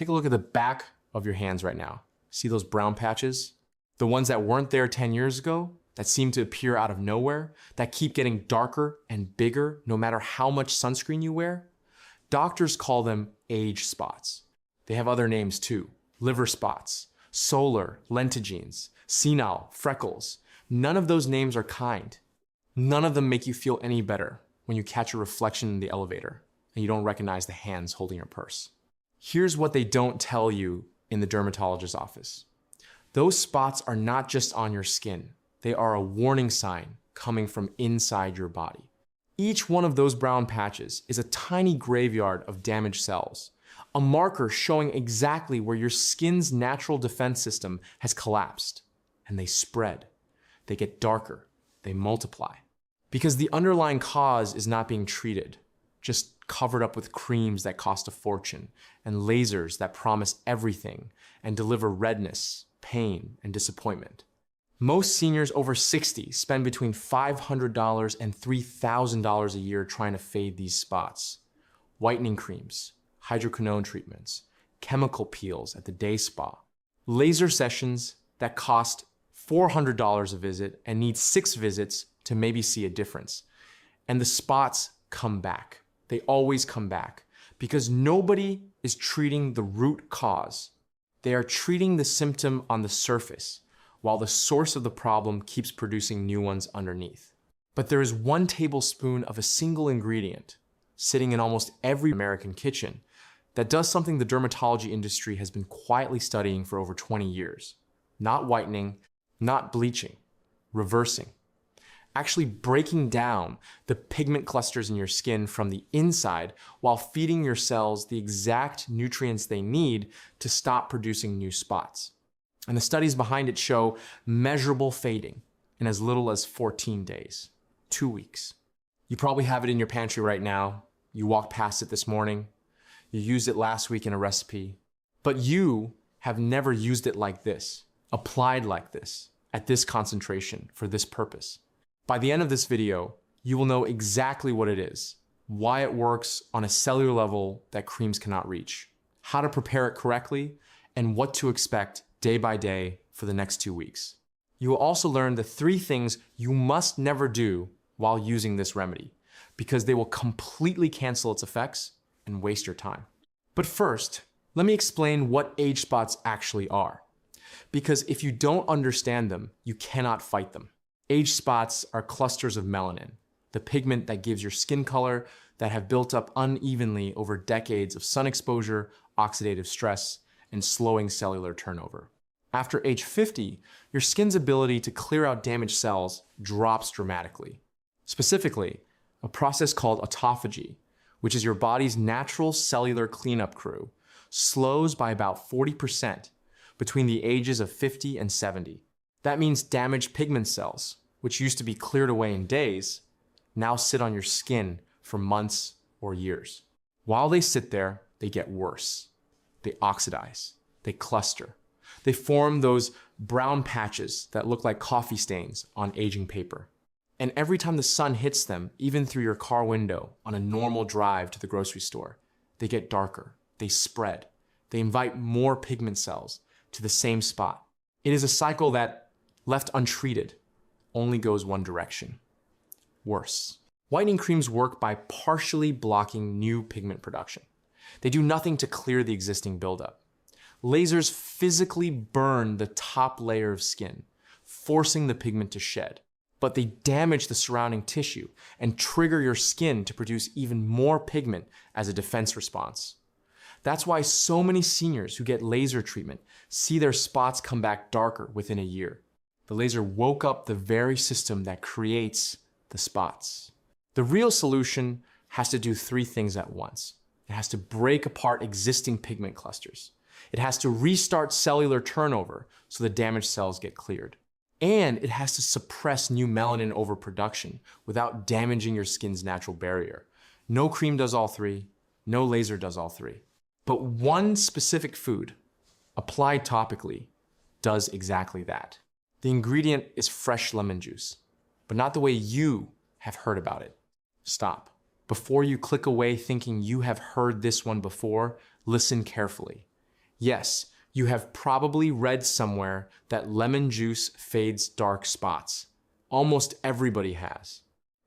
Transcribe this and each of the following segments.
Take a look at the back of your hands right now. See those brown patches? The ones that weren't there 10 years ago, that seem to appear out of nowhere, that keep getting darker and bigger no matter how much sunscreen you wear? Doctors call them age spots. They have other names too. Liver spots, solar, lentigines, senile, freckles. None of those names are kind. None of them make you feel any better when you catch a reflection in the elevator and you don't recognize the hands holding your purse. Here's what they don't tell you in the dermatologist's office. Those spots are not just on your skin. They are a warning sign coming from inside your body. Each one of those brown patches is a tiny graveyard of damaged cells, a marker showing exactly where your skin's natural defense system has collapsed. And they spread. They get darker. They multiply. Because the underlying cause is not being treated, just covered up with creams that cost a fortune and lasers that promise everything and deliver redness, pain, and disappointment. Most seniors over 60 spend between $500 and $3,000 a year trying to fade these spots. Whitening creams, hydroquinone treatments, chemical peels at the day spa, laser sessions that cost $400 a visit and need 6 visits to maybe see a difference. And the spots come back. They always come back because nobody is treating the root cause. They are treating the symptom on the surface while the source of the problem keeps producing new ones underneath. But there is 1 tablespoon of a single ingredient sitting in almost every American kitchen that does something the dermatology industry has been quietly studying for over 20 years. Not whitening, not bleaching, reversing. Actually breaking down the pigment clusters in your skin from the inside while feeding your cells the exact nutrients they need to stop producing new spots. And the studies behind it show measurable fading in as little as 14 days, 2 weeks. You probably have it in your pantry right now. You walked past it this morning. You used it last week in a recipe. But you have never used it like this, applied like this, at this concentration for this purpose. By the end of this video, you will know exactly what it is, why it works on a cellular level that creams cannot reach, how to prepare it correctly, and what to expect day by day for the next 2 weeks. You will also learn the 3 things you must never do while using this remedy, because they will completely cancel its effects and waste your time. But first, let me explain what age spots actually are, because if you don't understand them, you cannot fight them. Age spots are clusters of melanin, the pigment that gives your skin color that have built up unevenly over decades of sun exposure, oxidative stress, and slowing cellular turnover. After age 50, your skin's ability to clear out damaged cells drops dramatically. Specifically, a process called autophagy, which is your body's natural cellular cleanup crew, slows by about 40% between the ages of 50 and 70. That means damaged pigment cells, which used to be cleared away in days, now sit on your skin for months or years. While they sit there, they get worse. They oxidize, they cluster. They form those brown patches that look like coffee stains on aging paper. And every time the sun hits them, even through your car window on a normal drive to the grocery store, they get darker, they spread, they invite more pigment cells to the same spot. It is a cycle that, left untreated, only goes one direction: worse. Whitening creams work by partially blocking new pigment production. They do nothing to clear the existing buildup. Lasers physically burn the top layer of skin, forcing the pigment to shed. But they damage the surrounding tissue and trigger your skin to produce even more pigment as a defense response. That's why so many seniors who get laser treatment see their spots come back darker within a year. The laser woke up the very system that creates the spots. The real solution has to do 3 things at once. It has to break apart existing pigment clusters. It has to restart cellular turnover so the damaged cells get cleared. And it has to suppress new melanin overproduction without damaging your skin's natural barrier. No cream does all 3. No laser does all 3. But one specific food, applied topically, does exactly that. The ingredient is fresh lemon juice, but not the way you have heard about it. Stop. Before you click away thinking you have heard this one before, listen carefully. Yes, you have probably read somewhere that lemon juice fades dark spots. Almost everybody has.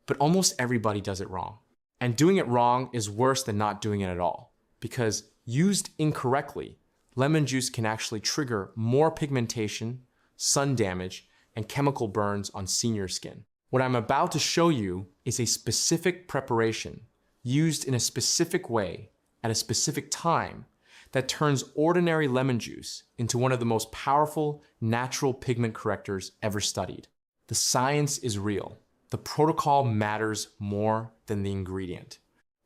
But almost everybody does it wrong. And doing it wrong is worse than not doing it at all, because used incorrectly, lemon juice can actually trigger more pigmentation, sun damage, and chemical burns on senior skin. What I'm about to show you is a specific preparation used in a specific way at a specific time that turns ordinary lemon juice into one of the most powerful natural pigment correctors ever studied. The science is real. The protocol matters more than the ingredient.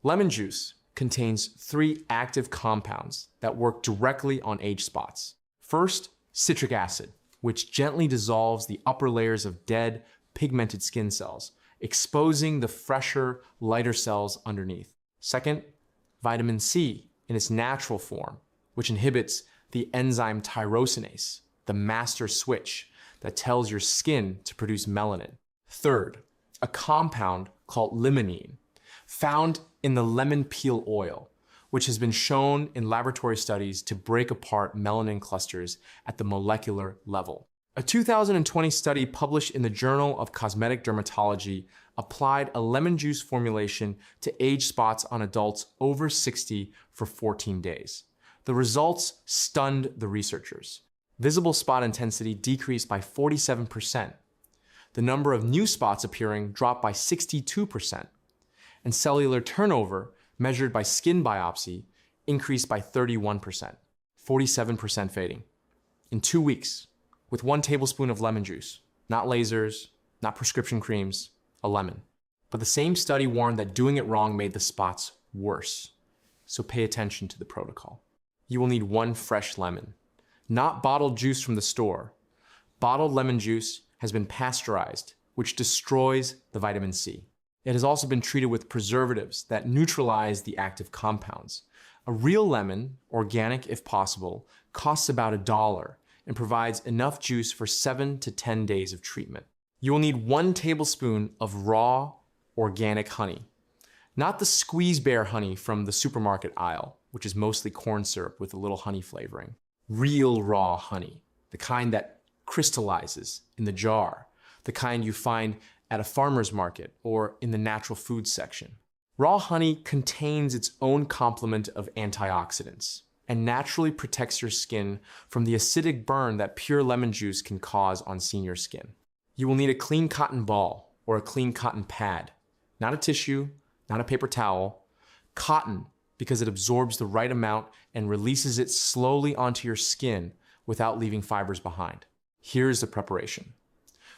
Lemon juice contains 3 active compounds that work directly on age spots. First, citric acid, which gently dissolves the upper layers of dead, pigmented skin cells, exposing the fresher, lighter cells underneath. Second, vitamin C in its natural form, which inhibits the enzyme tyrosinase, the master switch that tells your skin to produce melanin. Third, a compound called limonene, found in the lemon peel oil, which has been shown in laboratory studies to break apart melanin clusters at the molecular level. A 2020 study published in the Journal of Cosmetic Dermatology applied a lemon juice formulation to age spots on adults over 60 for 14 days. The results stunned the researchers. Visible spot intensity decreased by 47%. The number of new spots appearing dropped by 62%. And cellular turnover, measured by skin biopsy, increased by 31%, 47% fading. In 2 weeks, with 1 tablespoon of lemon juice, not lasers, not prescription creams, a lemon. But the same study warned that doing it wrong made the spots worse. So pay attention to the protocol. You will need 1 fresh lemon, not bottled juice from the store. Bottled lemon juice has been pasteurized, which destroys the vitamin C. It has also been treated with preservatives that neutralize the active compounds. A real lemon, organic if possible, costs about $1 and provides enough juice for 7 to 10 days of treatment. You will need 1 tablespoon of raw, organic honey. Not the squeeze bear honey from the supermarket aisle, which is mostly corn syrup with a little honey flavoring. Real raw honey, the kind that crystallizes in the jar, the kind you find at a farmer's market or in the natural food section. Raw honey contains its own complement of antioxidants and naturally protects your skin from the acidic burn that pure lemon juice can cause on senior skin. You will need a clean cotton ball or a clean cotton pad, not a tissue, not a paper towel. Cotton, because it absorbs the right amount and releases it slowly onto your skin without leaving fibers behind. Here's the preparation.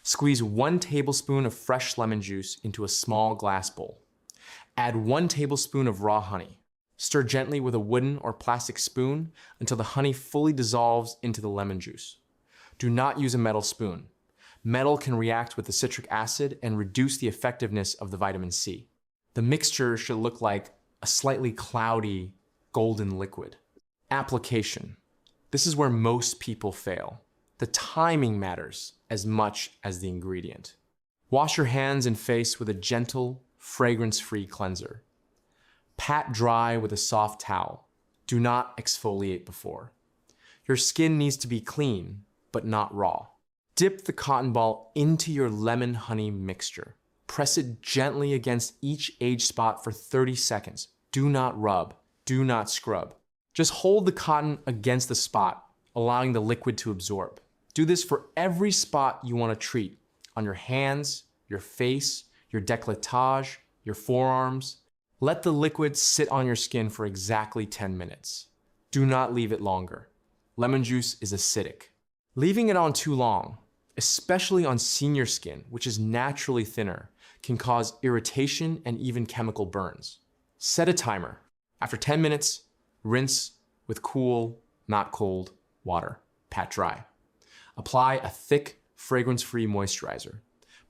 Squeeze 1 tablespoon of fresh lemon juice into a small glass bowl. Add 1 tablespoon of raw honey. Stir gently with a wooden or plastic spoon until the honey fully dissolves into the lemon juice. Do not use a metal spoon. Metal can react with the citric acid and reduce the effectiveness of the vitamin C. The mixture should look like a slightly cloudy, golden liquid. Application. This is where most people fail. The timing matters as much as the ingredient. Wash your hands and face with a gentle, fragrance-free cleanser. Pat dry with a soft towel. Do not exfoliate before. Your skin needs to be clean, but not raw. Dip the cotton ball into your lemon honey mixture. Press it gently against each age spot for 30 seconds. Do not rub. Do not scrub. Just hold the cotton against the spot, allowing the liquid to absorb. Do this for every spot you want to treat, on your hands, your face, your décolletage, your forearms. Let the liquid sit on your skin for exactly 10 minutes. Do not leave it longer. Lemon juice is acidic. Leaving it on too long, especially on senior skin, which is naturally thinner, can cause irritation and even chemical burns. Set a timer. After 10 minutes, rinse with cool, not cold, water. Pat dry. Apply a thick, fragrance-free moisturizer.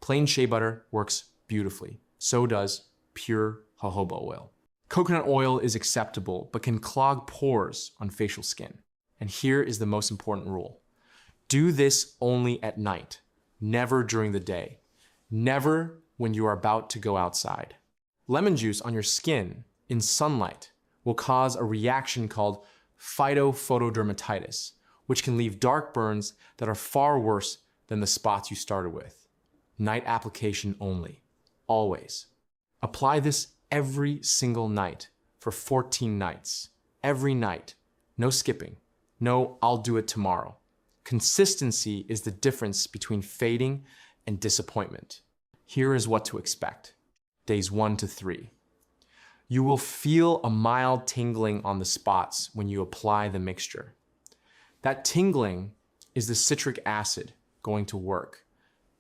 Plain shea butter works beautifully. So does pure jojoba oil. Coconut oil is acceptable, but can clog pores on facial skin. And here is the most important rule. Do this only at night, never during the day. Never when you are about to go outside. Lemon juice on your skin in sunlight will cause a reaction called phytophotodermatitis, which can leave dark burns that are far worse than the spots you started with. Night application only, always. Apply this every single night for 14 nights. Every night, no skipping, no I'll do it tomorrow. Consistency is the difference between fading and disappointment. Here is what to expect. Days 1 to 3. You will feel a mild tingling on the spots when you apply the mixture. That tingling is the citric acid going to work,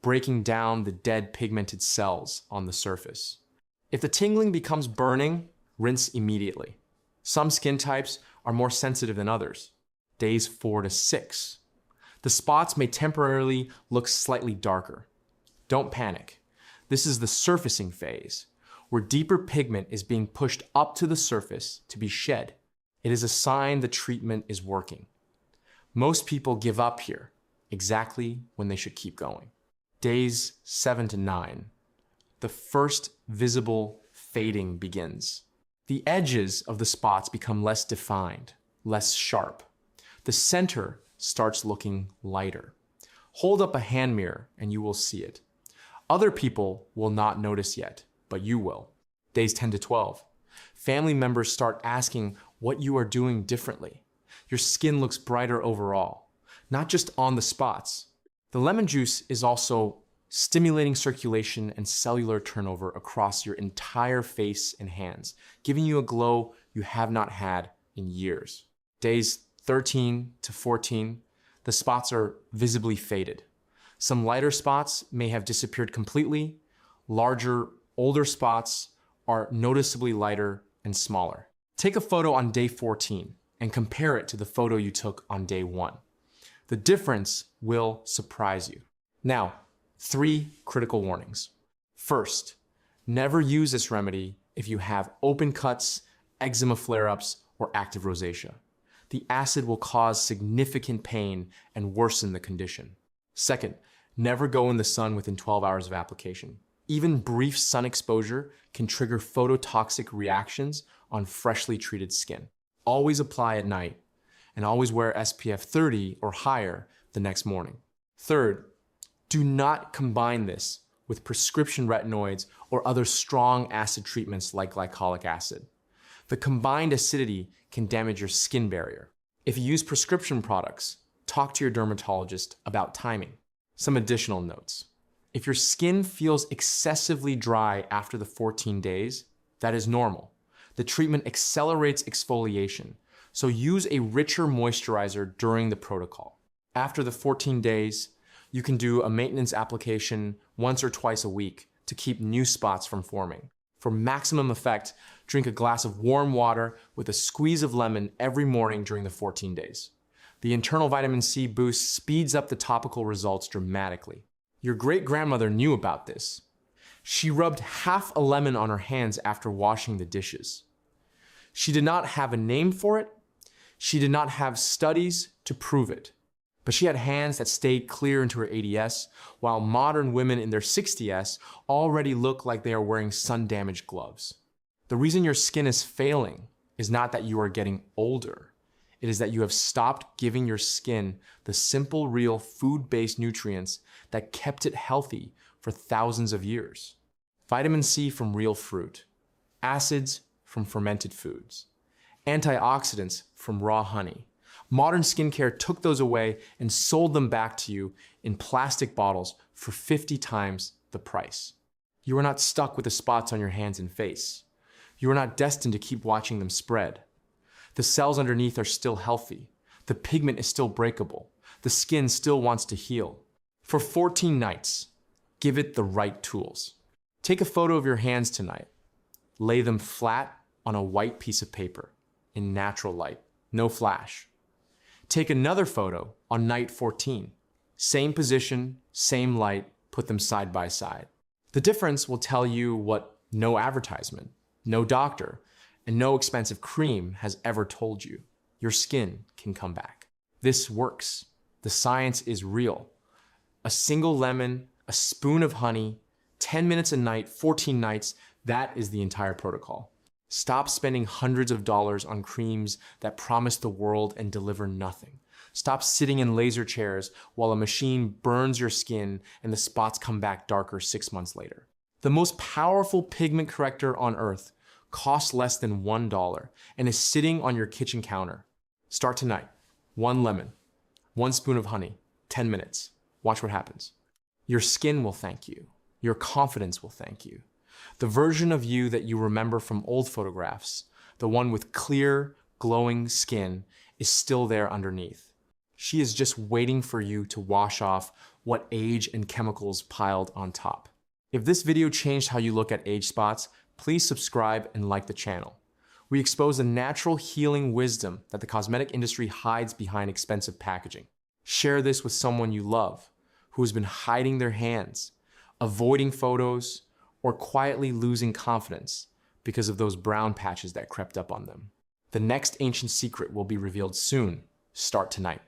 breaking down the dead pigmented cells on the surface. If the tingling becomes burning, rinse immediately. Some skin types are more sensitive than others. Days 4 to 6. The spots may temporarily look slightly darker. Don't panic. This is the surfacing phase, where deeper pigment is being pushed up to the surface to be shed. It is a sign the treatment is working. Most people give up here, exactly when they should keep going. Days 7 to 9. The first visible fading begins. The edges of the spots become less defined, less sharp. The center starts looking lighter. Hold up a hand mirror and you will see it. Other people will not notice yet, but you will. Days 10 to 12. Family members start asking what you are doing differently. Your skin looks brighter overall, not just on the spots. The lemon juice is also stimulating circulation and cellular turnover across your entire face and hands, giving you a glow you have not had in years. Days 13 to 14, the spots are visibly faded. Some lighter spots may have disappeared completely. Larger, older spots are noticeably lighter and smaller. Take a photo on day 14 and compare it to the photo you took on day 1. The difference will surprise you. Now, 3 critical warnings. First, never use this remedy if you have open cuts, eczema flare-ups, or active rosacea. The acid will cause significant pain and worsen the condition. Second, never go in the sun within 12 hours of application. Even brief sun exposure can trigger phototoxic reactions on freshly treated skin. Always apply at night, and always wear SPF 30 or higher the next morning. Third, do not combine this with prescription retinoids or other strong acid treatments like glycolic acid. The combined acidity can damage your skin barrier. If you use prescription products, talk to your dermatologist about timing. Some additional notes. If your skin feels excessively dry after the 14 days, that is normal. The treatment accelerates exfoliation, so use a richer moisturizer during the protocol. After the 14 days, you can do a maintenance application once or twice a week to keep new spots from forming. For maximum effect, drink a glass of warm water with a squeeze of lemon every morning during the 14 days. The internal vitamin C boost speeds up the topical results dramatically. Your great-grandmother knew about this. She rubbed half a lemon on her hands after washing the dishes. She did not have a name for it. She did not have studies to prove it. But she had hands that stayed clear into her 80s, while modern women in their 60s already look like they are wearing sun-damaged gloves. The reason your skin is failing is not that you are getting older. It is that you have stopped giving your skin the simple, real, food-based nutrients that kept it healthy for thousands of years. Vitamin C from real fruit, acids from fermented foods, antioxidants from raw honey. Modern skincare took those away and sold them back to you in plastic bottles for 50 times the price. You are not stuck with the spots on your hands and face. You are not destined to keep watching them spread. The cells underneath are still healthy. The pigment is still breakable. The skin still wants to heal. For 14 nights, give it the right tools. Take a photo of your hands tonight. Lay them flat on a white piece of paper in natural light, no flash. Take another photo on night 14. Same position, same light, put them side by side. The difference will tell you what no advertisement, no doctor, and no expensive cream has ever told you. Your skin can come back. This works. The science is real. A single lemon, a spoon of honey, 10 minutes a night, 14 nights, that is the entire protocol. Stop spending hundreds of dollars on creams that promise the world and deliver nothing. Stop sitting in laser chairs while a machine burns your skin and the spots come back darker 6 months later. The most powerful pigment corrector on earth costs less than $1 and is sitting on your kitchen counter. Start tonight. 1 lemon, 1 spoon of honey, 10 minutes. Watch what happens. Your skin will thank you. Your confidence will thank you. The version of you that you remember from old photographs, the one with clear, glowing skin, is still there underneath. She is just waiting for you to wash off what age and chemicals piled on top. If this video changed how you look at age spots, please subscribe and like the channel. We expose the natural healing wisdom that the cosmetic industry hides behind expensive packaging. Share this with someone you love who has been hiding their hands, avoiding photos, or quietly losing confidence because of those brown patches that crept up on them. The next ancient secret will be revealed soon. Start tonight.